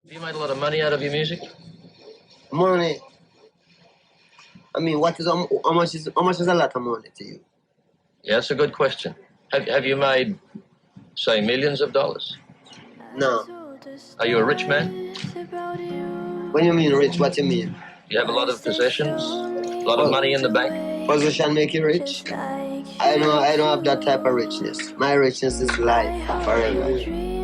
Have you made a lot of money out of your music? Money. I mean, how much is a lot of money to you? Yeah, that's a good question. Have you made, say, millions of dollars? No. Are you a rich man? When you mean rich, what you mean? You have a lot of possessions? A lot of money in the bank? Position make you rich? I don't have that type of richness. My richness is life forever.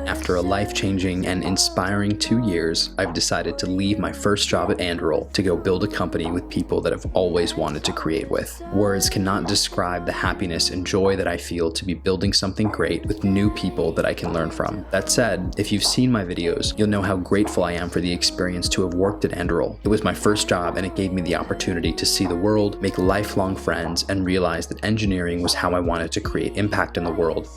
After a life-changing and inspiring 2 years, I've decided to leave my first job at Anduril to go build a company with people that I've always wanted to create with. Words cannot describe the happiness and joy that I feel to be building something great with new people that I can learn from. That said, if you've seen my videos, you'll know how grateful I am for the experience to have worked at Anduril. It was my first job and it gave me the opportunity to see the world, make lifelong friends, and realize that engineering was how I wanted to create impact in the world.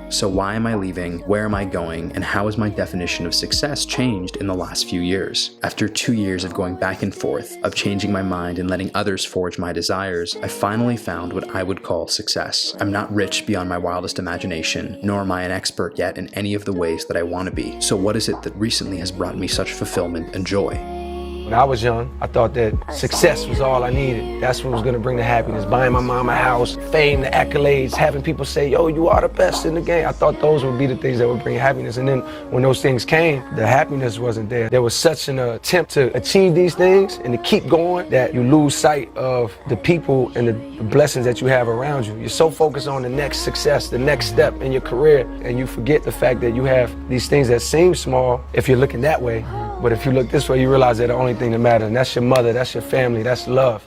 So why am I leaving, where am I going, and how has my definition of success changed in the last few years? After 2 years of going back and forth, of changing my mind and letting others forge my desires, I finally found what I would call success. I'm not rich beyond my wildest imagination, nor am I an expert yet in any of the ways that I want to be. So what is it that recently has brought me such fulfillment and joy? When I was young, I thought that success was all I needed. That's what was gonna bring the happiness. Buying my mom a house, fame, the accolades, having people say, yo, you are the best in the game. I thought those would be the things that would bring happiness. And then when those things came, the happiness wasn't there. There was such an attempt to achieve these things and to keep going that you lose sight of the people and the blessings that you have around you. You're so focused on the next success, the next step in your career, and you forget the fact that you have these things that seem small if you're looking that way. But if you look this way, you realize that the only thing that matters, and that's your mother, that's your family, that's love.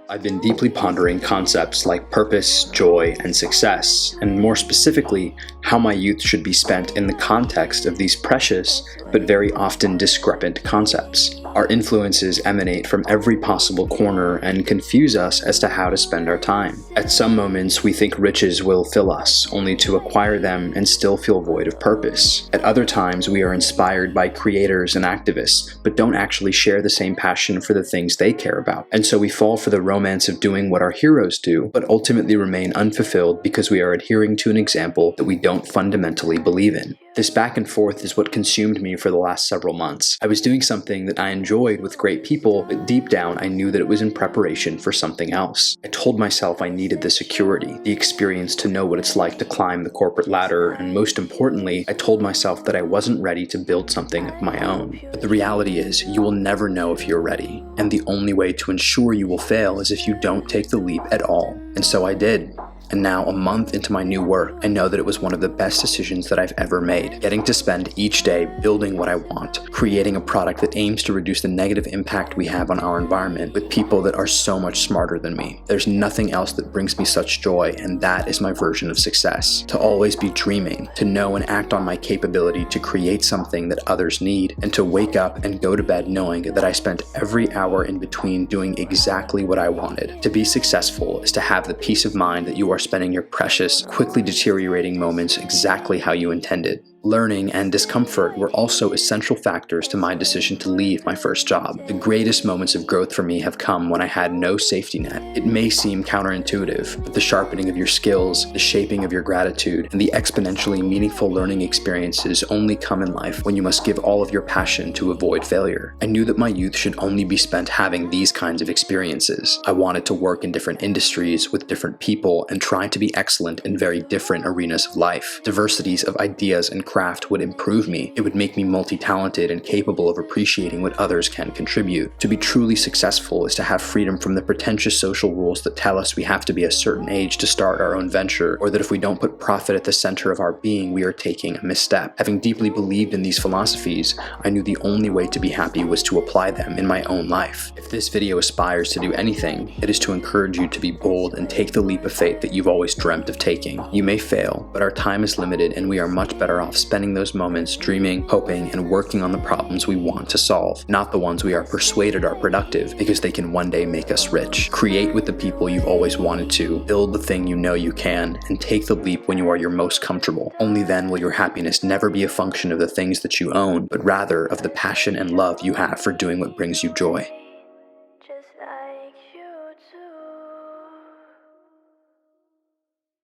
I've been deeply pondering concepts like purpose, joy, and success, and more specifically, how my youth should be spent in the context of these precious, but very often discrepant concepts. Our influences emanate from every possible corner and confuse us as to how to spend our time. At some moments, we think riches will fill us, only to acquire them and still feel void of purpose. At other times, we are inspired by creators and activists, but don't actually share the same passion for the things they care about. And so we fall for the romance of doing what our heroes do, but ultimately remain unfulfilled because we are adhering to an example that we don't fundamentally believe in. This back and forth is what consumed me for the last several months. I was doing something that I enjoyed with great people, but deep down I knew that it was in preparation for something else. I told myself I needed the security, the experience to know what it's like to climb the corporate ladder, and most importantly, I told myself that I wasn't ready to build something of my own. But the reality is, you will never know if you're ready, and the only way to ensure you will fail is if you don't take the leap at all. And so I did. And now, a month into my new work, I know that it was one of the best decisions that I've ever made. Getting to spend each day building what I want, creating a product that aims to reduce the negative impact we have on our environment with people that are so much smarter than me. There's nothing else that brings me such joy, and that is my version of success. To always be dreaming, to know and act on my capability to create something that others need, and to wake up and go to bed knowing that I spent every hour in between doing exactly what I wanted. To be successful is to have the peace of mind that you are spending your precious, quickly deteriorating moments exactly how you intended. Learning and discomfort were also essential factors to my decision to leave my first job. The greatest moments of growth for me have come when I had no safety net. It may seem counterintuitive, but the sharpening of your skills, the shaping of your gratitude, and the exponentially meaningful learning experiences only come in life when you must give all of your passion to avoid failure. I knew that my youth should only be spent having these kinds of experiences. I wanted to work in different industries with different people and try to be excellent in very different arenas of life. Diversities of ideas and craft would improve me. It would make me multi-talented and capable of appreciating what others can contribute. To be truly successful is to have freedom from the pretentious social rules that tell us we have to be a certain age to start our own venture, or that if we don't put profit at the center of our being, we are taking a misstep. Having deeply believed in these philosophies, I knew the only way to be happy was to apply them in my own life. If this video aspires to do anything, it is to encourage you to be bold and take the leap of faith that you've always dreamt of taking. You may fail, but our time is limited and we are much better off spending those moments dreaming, hoping, and working on the problems we want to solve, not the ones we are persuaded are productive because they can one day make us rich. Create with the people you've always wanted to, build the thing you know you can, and take the leap when you are your most comfortable. Only then will your happiness never be a function of the things that you own, but rather of the passion and love you have for doing what brings you joy.